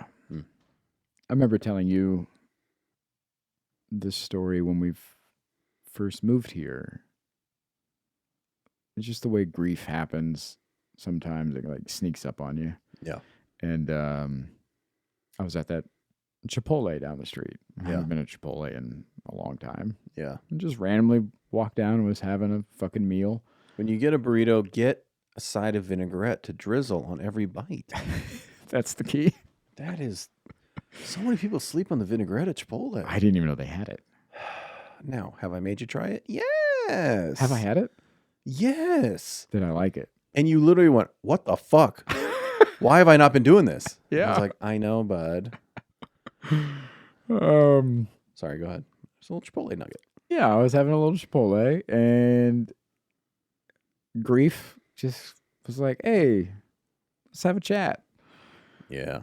[SPEAKER 2] I remember telling you this story when we first moved here. It's just the way grief happens. Sometimes it like sneaks up on you.
[SPEAKER 1] Yeah.
[SPEAKER 2] And I was at that Chipotle down the street. I
[SPEAKER 1] Yeah.
[SPEAKER 2] haven't been at Chipotle in a long time.
[SPEAKER 1] Yeah.
[SPEAKER 2] And just randomly walked down and was having a fucking meal.
[SPEAKER 1] When you get a burrito, get a side of vinaigrette to drizzle on every bite.
[SPEAKER 2] That's the key.
[SPEAKER 1] That is... So many people sleep on the vinaigrette at Chipotle.
[SPEAKER 2] I didn't even know they had it.
[SPEAKER 1] Now, have I made you try it? Yes.
[SPEAKER 2] Have I had it?
[SPEAKER 1] Yes.
[SPEAKER 2] Did I like it?
[SPEAKER 1] And you literally went, what the fuck? Why have I not been doing this?
[SPEAKER 2] Yeah.
[SPEAKER 1] I was like, I know, bud. Sorry, go ahead. It's a little Chipotle nugget.
[SPEAKER 2] Yeah, I was having a little Chipotle, and grief just was like, hey, let's have a chat.
[SPEAKER 1] Yeah.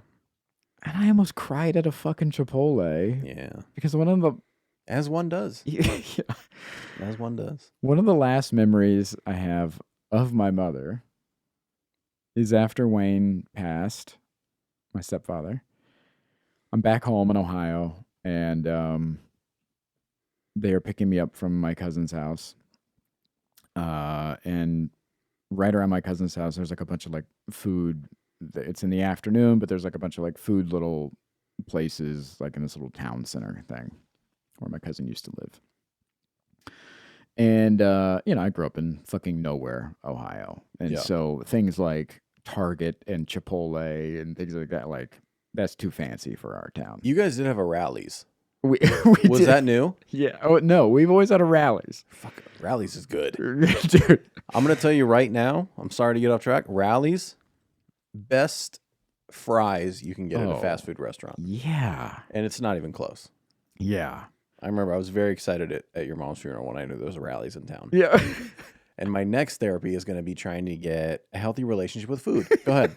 [SPEAKER 2] And I almost cried at a fucking Chipotle.
[SPEAKER 1] Yeah.
[SPEAKER 2] Because one of the...
[SPEAKER 1] As one does.
[SPEAKER 2] Yeah.
[SPEAKER 1] As one does.
[SPEAKER 2] One of the last memories I have of my mother is after Wayne passed, my stepfather. I'm back home in Ohio, and they are picking me up from my cousin's house. And right around my cousin's house, there's like a bunch of like food. It's in the afternoon, but there's like a bunch of like food little places, like in this little town center thing where my cousin used to live. And, I grew up in fucking nowhere, Ohio. And so things like Target and Chipotle and things like that, like, that's too fancy for our town.
[SPEAKER 1] You guys did have a Rallies.
[SPEAKER 2] We
[SPEAKER 1] Was
[SPEAKER 2] did.
[SPEAKER 1] that new?
[SPEAKER 2] Yeah. Oh, no, we've always had a Rallies.
[SPEAKER 1] Fuck, Rallies is good.
[SPEAKER 2] Dude.
[SPEAKER 1] I'm going to tell you right now, I'm sorry to get off track. Rallies, best fries you can get at a fast food restaurant.
[SPEAKER 2] Yeah.
[SPEAKER 1] And it's not even close.
[SPEAKER 2] Yeah.
[SPEAKER 1] I remember I was very excited at your mom's funeral when I knew there was a Rallies in town.
[SPEAKER 2] Yeah.
[SPEAKER 1] And my next therapy is going to be trying to get a healthy relationship with food. Go ahead.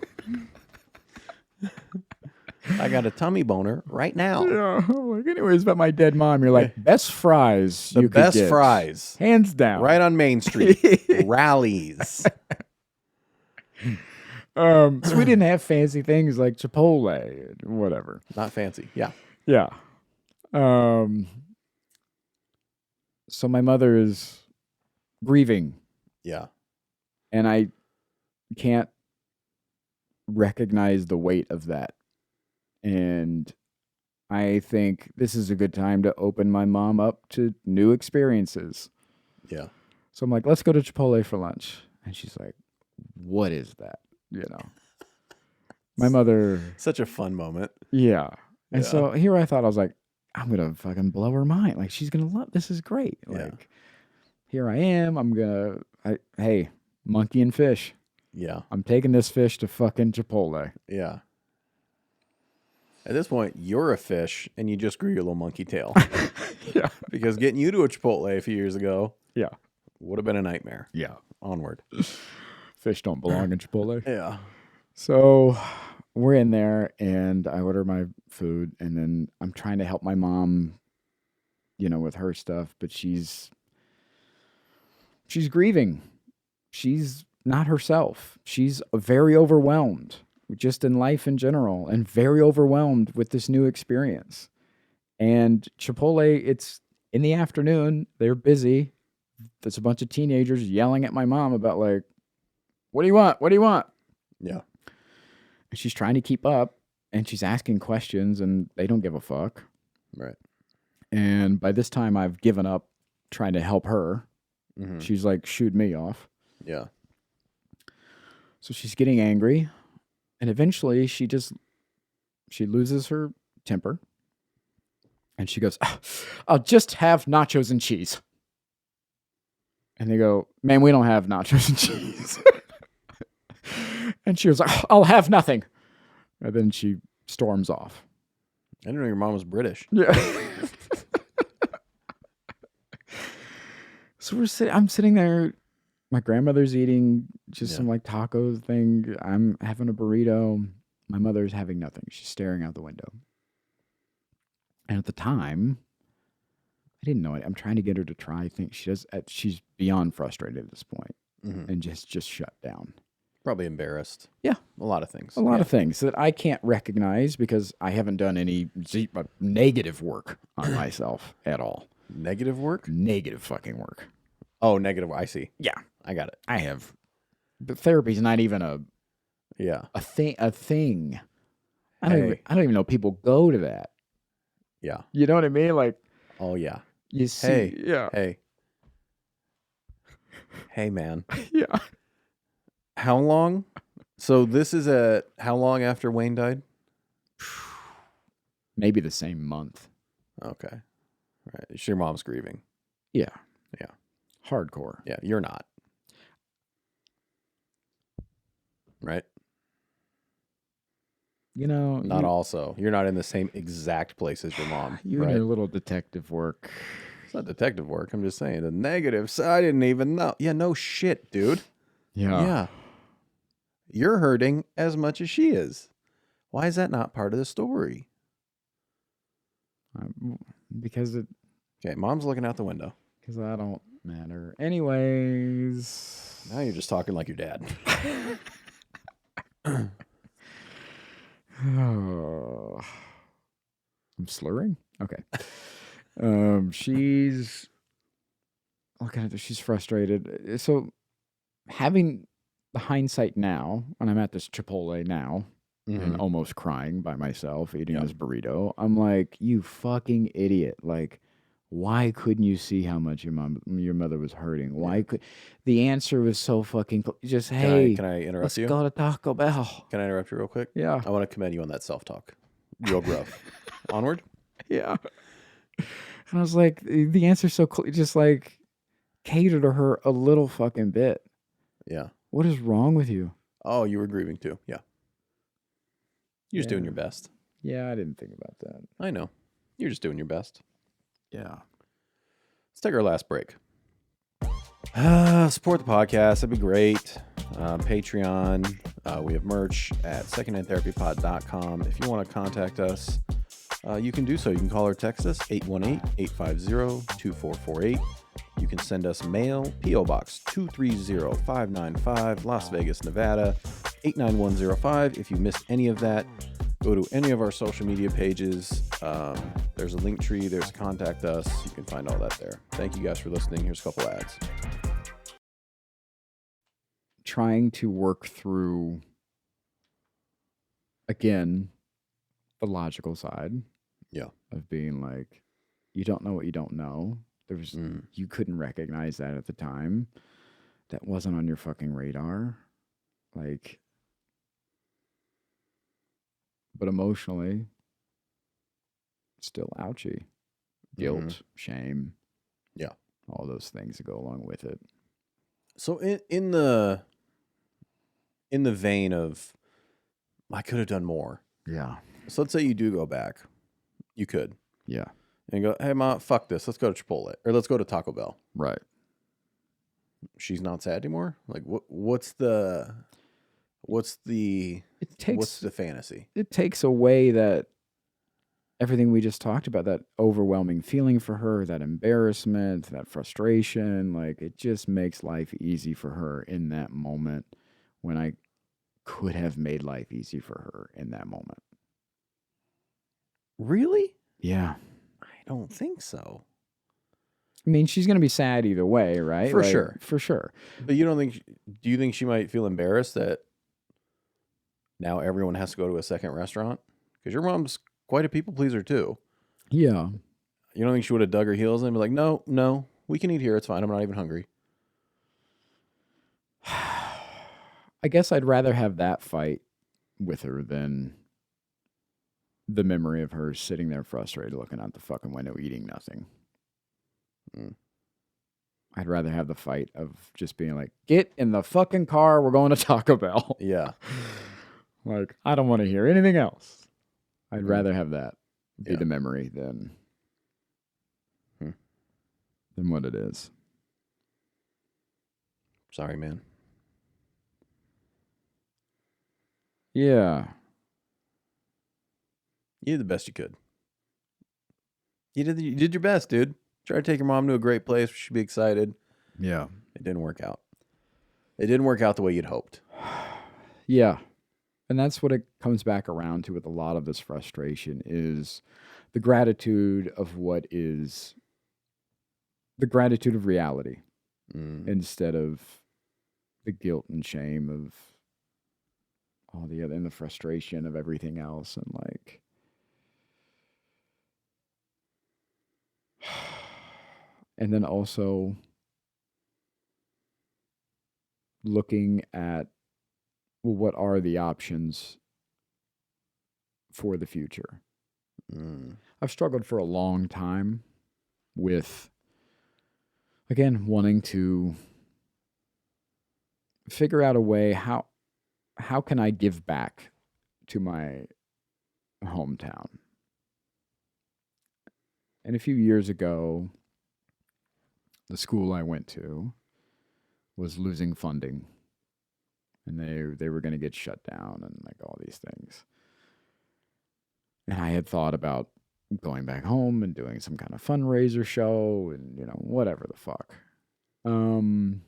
[SPEAKER 1] I got a tummy boner right now.
[SPEAKER 2] Yeah. Like, anyways, about my dead mom, you're like, best fries
[SPEAKER 1] The
[SPEAKER 2] you could
[SPEAKER 1] best
[SPEAKER 2] get.
[SPEAKER 1] fries.
[SPEAKER 2] Hands down.
[SPEAKER 1] Right on Main Street. Rallies.
[SPEAKER 2] So we didn't have fancy things like Chipotle, whatever.
[SPEAKER 1] Not fancy. Yeah.
[SPEAKER 2] Yeah. So my mother is grieving,
[SPEAKER 1] Yeah.
[SPEAKER 2] and I can't recognize the weight of that. And I think this is a good time to open my mom up to new experiences.
[SPEAKER 1] Yeah.
[SPEAKER 2] So I'm like, let's go to Chipotle for lunch. And she's like, what is that? My mother.
[SPEAKER 1] Such a fun moment.
[SPEAKER 2] Yeah. And
[SPEAKER 1] Yeah.
[SPEAKER 2] so here I thought, I was like, I'm going to fucking blow her mind. Like, she's going to love this. Is great.
[SPEAKER 1] Yeah.
[SPEAKER 2] Like, here I am. Hey, monkey and fish.
[SPEAKER 1] Yeah.
[SPEAKER 2] I'm taking this fish to fucking Chipotle.
[SPEAKER 1] Yeah. At this point, you're a fish and you just grew your little monkey tail.
[SPEAKER 2] Yeah.
[SPEAKER 1] Because getting you to a Chipotle a few years ago
[SPEAKER 2] Yeah.
[SPEAKER 1] would have been a nightmare.
[SPEAKER 2] Yeah.
[SPEAKER 1] Onward.
[SPEAKER 2] Fish don't belong in Chipotle.
[SPEAKER 1] Yeah.
[SPEAKER 2] So we're in there, and I order my food, and then I'm trying to help my mom, with her stuff, but she's grieving. She's not herself. She's very overwhelmed, just in life in general, and very overwhelmed with this new experience. And Chipotle, it's in the afternoon. They're busy. There's a bunch of teenagers yelling at my mom about like, what do you want? What do you want?
[SPEAKER 1] Yeah.
[SPEAKER 2] And she's trying to keep up, and she's asking questions, and they don't give a fuck.
[SPEAKER 1] Right.
[SPEAKER 2] And by this time, I've given up trying to help her.
[SPEAKER 1] Mm-hmm.
[SPEAKER 2] She's like, shoot me off.
[SPEAKER 1] Yeah.
[SPEAKER 2] So she's getting angry, and eventually she loses her temper, and she goes, I'll just have nachos and cheese. And they go, man, we don't have nachos and cheese. And she was like, I'll have nothing. And then she storms off.
[SPEAKER 1] I didn't know your mom was British.
[SPEAKER 2] Yeah. So I'm sitting there. My grandmother's eating just some like taco thing. I'm having a burrito. My mother's having nothing. She's staring out the window. And at the time, I didn't know it. I'm trying to get her to try things. She's beyond frustrated at this point and just shut down.
[SPEAKER 1] Probably embarrassed.
[SPEAKER 2] Yeah.
[SPEAKER 1] A lot of things.
[SPEAKER 2] A lot of things that I can't recognize because I haven't done any negative work on myself at all.
[SPEAKER 1] Negative work?
[SPEAKER 2] Negative fucking work.
[SPEAKER 1] Oh, negative. I see.
[SPEAKER 2] Yeah.
[SPEAKER 1] I got it.
[SPEAKER 2] I have. But therapy's not even a thing. I don't even know people go to that.
[SPEAKER 1] Yeah.
[SPEAKER 2] You know what I mean? Like,
[SPEAKER 1] oh yeah.
[SPEAKER 2] You see,
[SPEAKER 1] Hey man.
[SPEAKER 2] Yeah.
[SPEAKER 1] How long? So this is how long after Wayne died?
[SPEAKER 2] Maybe the same month.
[SPEAKER 1] Okay. Right. Your mom's grieving.
[SPEAKER 2] Yeah.
[SPEAKER 1] Yeah.
[SPEAKER 2] Hardcore.
[SPEAKER 1] Yeah. You're not. Right?
[SPEAKER 2] You know.
[SPEAKER 1] Not also. You're not in the same exact place as your mom.
[SPEAKER 2] You and your little detective work.
[SPEAKER 1] It's not detective work. I'm just saying the negative side. I didn't even know. Yeah, no shit, dude.
[SPEAKER 2] Yeah.
[SPEAKER 1] Yeah. You're hurting as much as she is. Why is that not part of the story?
[SPEAKER 2] Because
[SPEAKER 1] Okay, mom's looking out the window.
[SPEAKER 2] Because I don't matter. Anyways.
[SPEAKER 1] Now you're just talking like your dad.
[SPEAKER 2] Oh. I'm slurring? Okay. She's looking at her, she's frustrated. So having the hindsight now, and I'm at this Chipotle now, and almost crying by myself eating this burrito, I'm like, you fucking idiot. Like, why couldn't you see how much your mother was hurting? Why could the answer was so fucking just hey,
[SPEAKER 1] can I interrupt you?
[SPEAKER 2] Let's go to Taco Bell.
[SPEAKER 1] Can I interrupt you real quick?
[SPEAKER 2] Yeah.
[SPEAKER 1] I want to commend you on that self-talk. Real growth. Onward?
[SPEAKER 2] Yeah. And I was like, the answer's so just like cater to her a little fucking bit.
[SPEAKER 1] Yeah.
[SPEAKER 2] What is wrong with you?
[SPEAKER 1] Oh, you were grieving too. Yeah. You're just doing your best.
[SPEAKER 2] Yeah, I didn't think about that.
[SPEAKER 1] I know. You're just doing your best.
[SPEAKER 2] Yeah.
[SPEAKER 1] Let's take our last break. Support the podcast. That'd be great. Patreon. We have merch at secondhandtherapypod.com. If you want to contact us, you can do so. You can call or text us 818-850-2448. You can send us mail, P.O. Box 230595, Las Vegas, Nevada 89105. If you missed any of that, go to any of our social media pages. There's a link tree. There's contact us. You can find all that there. Thank you guys for listening. Here's a couple ads.
[SPEAKER 2] Trying to work through, again, the logical side.
[SPEAKER 1] Yeah.
[SPEAKER 2] Of being like, you don't know what you don't know. You couldn't recognize that at the time. That wasn't on your fucking radar. Like, but emotionally, still ouchy. Guilt, shame.
[SPEAKER 1] Yeah.
[SPEAKER 2] All those things that go along with it.
[SPEAKER 1] So in the vein of, I could have done more.
[SPEAKER 2] Yeah.
[SPEAKER 1] So let's say you do go back. You could.
[SPEAKER 2] Yeah.
[SPEAKER 1] And go, hey, Ma, fuck this. Let's go to Chipotle. Or let's go to Taco Bell.
[SPEAKER 2] Right.
[SPEAKER 1] She's not sad anymore? Like, what's the fantasy?
[SPEAKER 2] It takes away that everything we just talked about, that overwhelming feeling for her, that embarrassment, that frustration. Like, it just makes life easy for her in that moment when I could have made life easy for her in that moment.
[SPEAKER 1] Really?
[SPEAKER 2] Yeah.
[SPEAKER 1] I don't think so.
[SPEAKER 2] I mean, she's going to be sad either way, right?
[SPEAKER 1] For sure.
[SPEAKER 2] For sure.
[SPEAKER 1] But do you think she might feel embarrassed that now everyone has to go to a second restaurant? Because your mom's quite a people pleaser too.
[SPEAKER 2] Yeah.
[SPEAKER 1] You don't think she would have dug her heels in and be like, no, we can eat here. It's fine. I'm not even hungry.
[SPEAKER 2] I guess I'd rather have that fight with her than the memory of her sitting there frustrated looking out the fucking window eating nothing. I'd rather have the fight of just being like, get in the fucking car. We're going to Taco Bell.
[SPEAKER 1] Yeah.
[SPEAKER 2] Like, I don't want to hear anything else. I'd
[SPEAKER 1] Mm.
[SPEAKER 2] rather have that be
[SPEAKER 1] Yeah.
[SPEAKER 2] the memory than what it is.
[SPEAKER 1] Sorry, man.
[SPEAKER 2] Yeah.
[SPEAKER 1] You did the best you could. You did your best, dude. Try to take your mom to a great place. She should be excited.
[SPEAKER 2] Yeah.
[SPEAKER 1] It didn't work out. It didn't work out the way you'd hoped.
[SPEAKER 2] Yeah. And that's what it comes back around to with a lot of this frustration is the gratitude of what is the gratitude of reality instead of the guilt and shame of all the other and the frustration of everything else. And like, and then also looking at, well, what are the options for the future? I've struggled for a long time with, again, wanting to figure out a way how can I give back to my hometown? And a few years ago, the school I went to was losing funding, and they were going to get shut down and like all these things. And I had thought about going back home and doing some kind of fundraiser show and, you know, whatever the fuck. And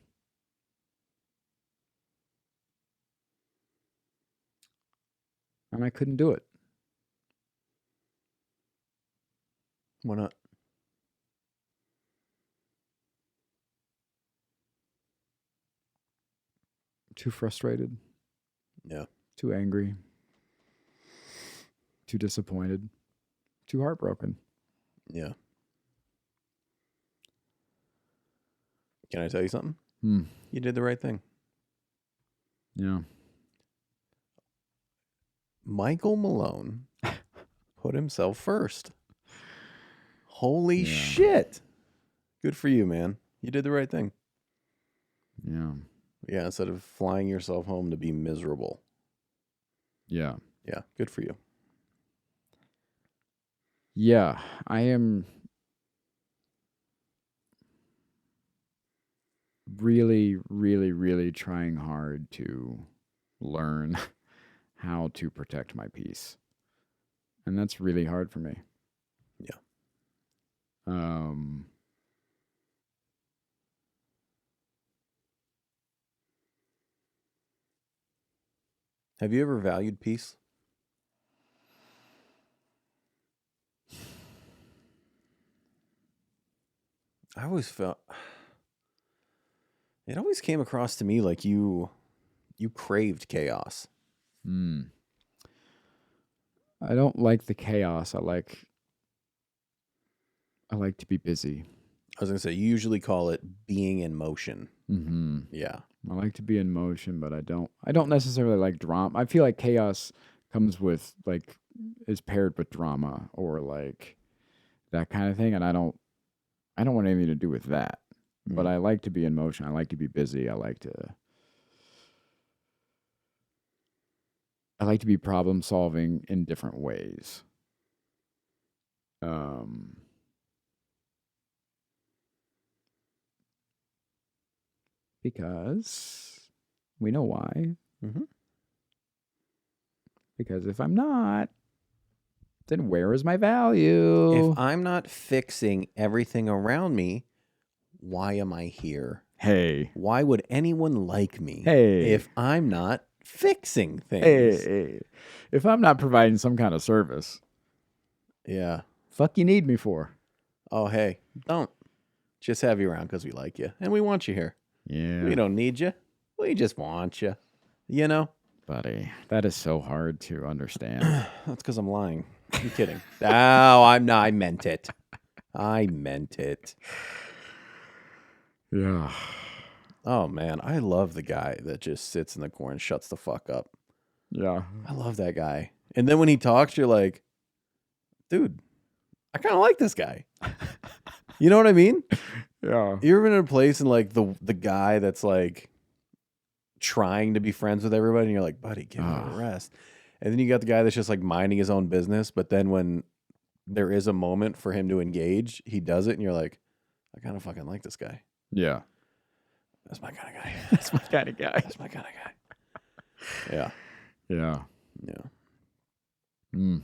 [SPEAKER 2] I couldn't do it.
[SPEAKER 1] Why not?
[SPEAKER 2] Too frustrated.
[SPEAKER 1] Yeah.
[SPEAKER 2] Too angry. Too disappointed. Too heartbroken.
[SPEAKER 1] Yeah. Can I tell you something? You did the right thing.
[SPEAKER 2] Yeah.
[SPEAKER 1] Michael Malone put himself first. Holy shit. Good for you, man. You did the right thing.
[SPEAKER 2] Yeah.
[SPEAKER 1] Yeah, instead of flying yourself home to be miserable.
[SPEAKER 2] Yeah.
[SPEAKER 1] Yeah, good for you.
[SPEAKER 2] Yeah, I am really, really, really trying hard to learn how to protect my peace. And that's really hard for me.
[SPEAKER 1] Yeah. Have you ever valued peace? I always felt it always came across to me like you craved chaos.
[SPEAKER 2] I don't like the chaos. I like to be busy.
[SPEAKER 1] I was going to say, you usually call it being in motion.
[SPEAKER 2] Mm-hmm.
[SPEAKER 1] Yeah.
[SPEAKER 2] I like to be in motion, but I don't necessarily like drama. I feel like chaos comes with like is paired with drama or like that kind of thing, and I don't want anything to do with that. But I like to be in motion. I like to be busy. I like to be problem solving in different ways. Because we know why.
[SPEAKER 1] Mm-hmm.
[SPEAKER 2] Because if I'm not, then where is my value?
[SPEAKER 1] If I'm not fixing everything around me, why am I here?
[SPEAKER 2] Hey.
[SPEAKER 1] Why would anyone like me
[SPEAKER 2] Hey.
[SPEAKER 1] if I'm not fixing things?
[SPEAKER 2] Hey. If I'm not providing some kind of service.
[SPEAKER 1] Yeah.
[SPEAKER 2] Fuck you need me for?
[SPEAKER 1] Oh, hey, don't. Just have you around because we like you. And we want you here.
[SPEAKER 2] Yeah.
[SPEAKER 1] We don't need you. We just want you. You know?
[SPEAKER 2] Buddy, that is so hard to understand.
[SPEAKER 1] That's because I'm lying. I'm kidding. No, I'm not. I meant it. I meant it.
[SPEAKER 2] Yeah.
[SPEAKER 1] Oh, man. I love the guy that just sits in the corner and shuts the fuck up.
[SPEAKER 2] Yeah.
[SPEAKER 1] I love that guy. And then when he talks, you're like, dude, I kind of like this guy. You know what I mean?
[SPEAKER 2] Yeah.
[SPEAKER 1] You ever been in a place and like the guy that's like trying to be friends with everybody, and you're like, buddy, give me a rest. And then you got the guy that's just like minding his own business, but then when there is a moment for him to engage, he does it, and you're like, I kind of fucking like this guy.
[SPEAKER 2] Yeah.
[SPEAKER 1] That's my kind of guy.
[SPEAKER 2] That's my kind of guy.
[SPEAKER 1] That's my kind of guy. Yeah.
[SPEAKER 2] Yeah.
[SPEAKER 1] Yeah.
[SPEAKER 2] Mm.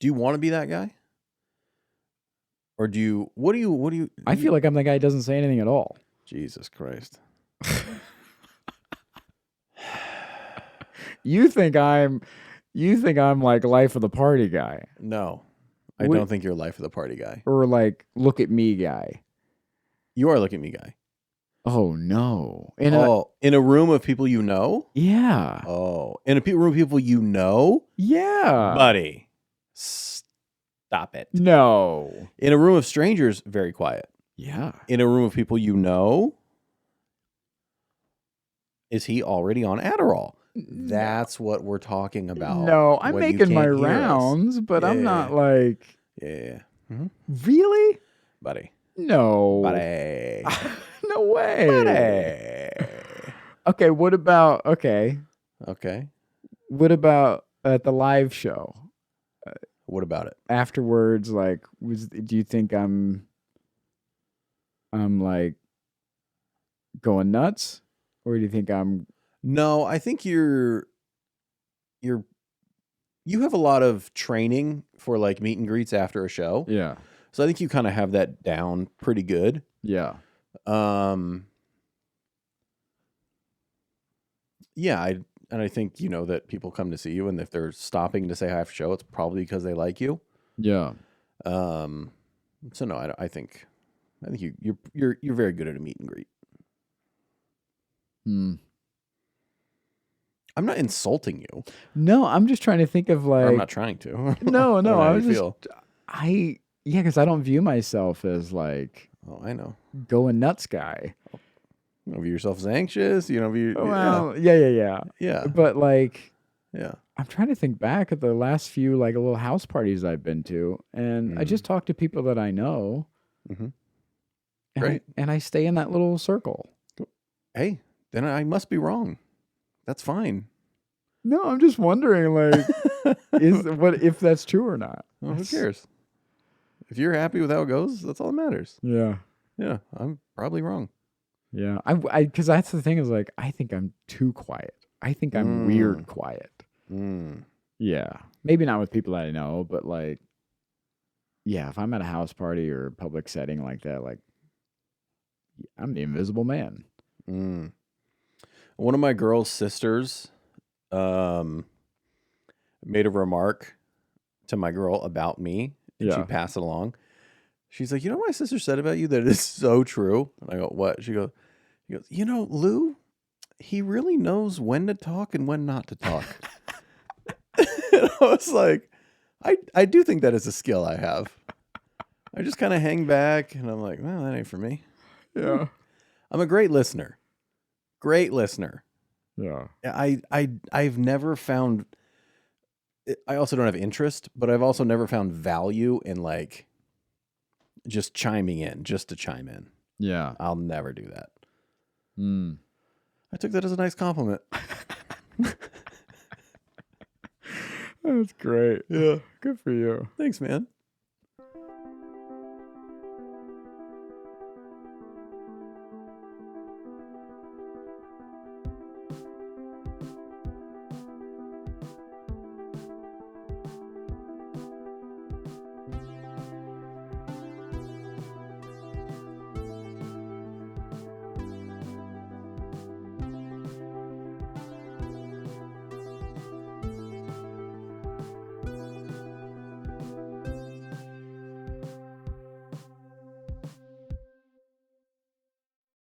[SPEAKER 1] Do you want to be that guy? Or do you, what do you,
[SPEAKER 2] I feel like I'm the guy who doesn't say anything at all.
[SPEAKER 1] Jesus Christ.
[SPEAKER 2] You think I'm like life of the party guy.
[SPEAKER 1] No, I don't think you're life of the party guy.
[SPEAKER 2] Or like look at me guy.
[SPEAKER 1] You are look at me guy.
[SPEAKER 2] Oh no.
[SPEAKER 1] In a room of people you know?
[SPEAKER 2] Yeah.
[SPEAKER 1] Oh, in a room of people you know?
[SPEAKER 2] Yeah.
[SPEAKER 1] Buddy, stop it.
[SPEAKER 2] No.
[SPEAKER 1] In a room of strangers, very quiet.
[SPEAKER 2] Yeah.
[SPEAKER 1] In a room of people you know, is he already on Adderall? That's what we're talking about.
[SPEAKER 2] No, I'm making my rounds, but I'm not like...
[SPEAKER 1] Yeah.
[SPEAKER 2] Really?
[SPEAKER 1] Buddy.
[SPEAKER 2] No.
[SPEAKER 1] Buddy.
[SPEAKER 2] No way.
[SPEAKER 1] Buddy.
[SPEAKER 2] Okay, what about... Okay. What about at the live show?
[SPEAKER 1] What about it?
[SPEAKER 2] Afterwards, like, do you think I'm like going nuts? Or do you think I'm...
[SPEAKER 1] No, I think you have a lot of training for like meet and greets after a show.
[SPEAKER 2] Yeah.
[SPEAKER 1] So I think you kind of have that down pretty good.
[SPEAKER 2] Yeah.
[SPEAKER 1] Yeah, I think that people come to see you, and if they're stopping to say hi after show, it's probably because they like you.
[SPEAKER 2] Yeah.
[SPEAKER 1] So no, I think you're very good at a meet and greet. I'm not insulting you.
[SPEAKER 2] No, I'm just trying to think of like...
[SPEAKER 1] I'm not trying to.
[SPEAKER 2] No, I was just...
[SPEAKER 1] Feel.
[SPEAKER 2] Yeah, because I don't view myself as like...
[SPEAKER 1] Oh, I know.
[SPEAKER 2] Going nuts guy.
[SPEAKER 1] You don't view yourself as anxious. You don't view...
[SPEAKER 2] Well, yeah. But like...
[SPEAKER 1] Yeah.
[SPEAKER 2] I'm trying to think back at the last few like little house parties I've been to, and I just talk to people that I know.
[SPEAKER 1] Great.
[SPEAKER 2] And I stay in that little circle.
[SPEAKER 1] Hey, then I must be wrong. That's fine.
[SPEAKER 2] No, I'm just wondering, like, if that's true or not.
[SPEAKER 1] Well, who cares? If you're happy with how it goes, that's all that matters.
[SPEAKER 2] Yeah.
[SPEAKER 1] Yeah, I'm probably wrong.
[SPEAKER 2] Yeah, because that's the thing is like, I think I'm too quiet. I think I'm weird quiet. Yeah, maybe not with people that I know, but like, yeah, if I'm at a house party or a public setting like that, like, I'm the invisible man.
[SPEAKER 1] One of my girl's sisters made a remark to my girl about me, and she passed it along. She's like, what my sister said about you that is so true? And I go, what? She goes, Lou, he really knows when to talk and when not to talk. And I was like, I do think that is a skill I have. I just kind of hang back, and I'm like, well, that ain't for me.
[SPEAKER 2] Yeah.
[SPEAKER 1] I'm a great listener.
[SPEAKER 2] Yeah.
[SPEAKER 1] I've never found... I also don't have interest, but I've also never found value in like just chiming in, just to chime in.
[SPEAKER 2] Yeah.
[SPEAKER 1] I'll never do that. I took that as a nice compliment.
[SPEAKER 2] That's great. Yeah. Good for you.
[SPEAKER 1] Thanks, man.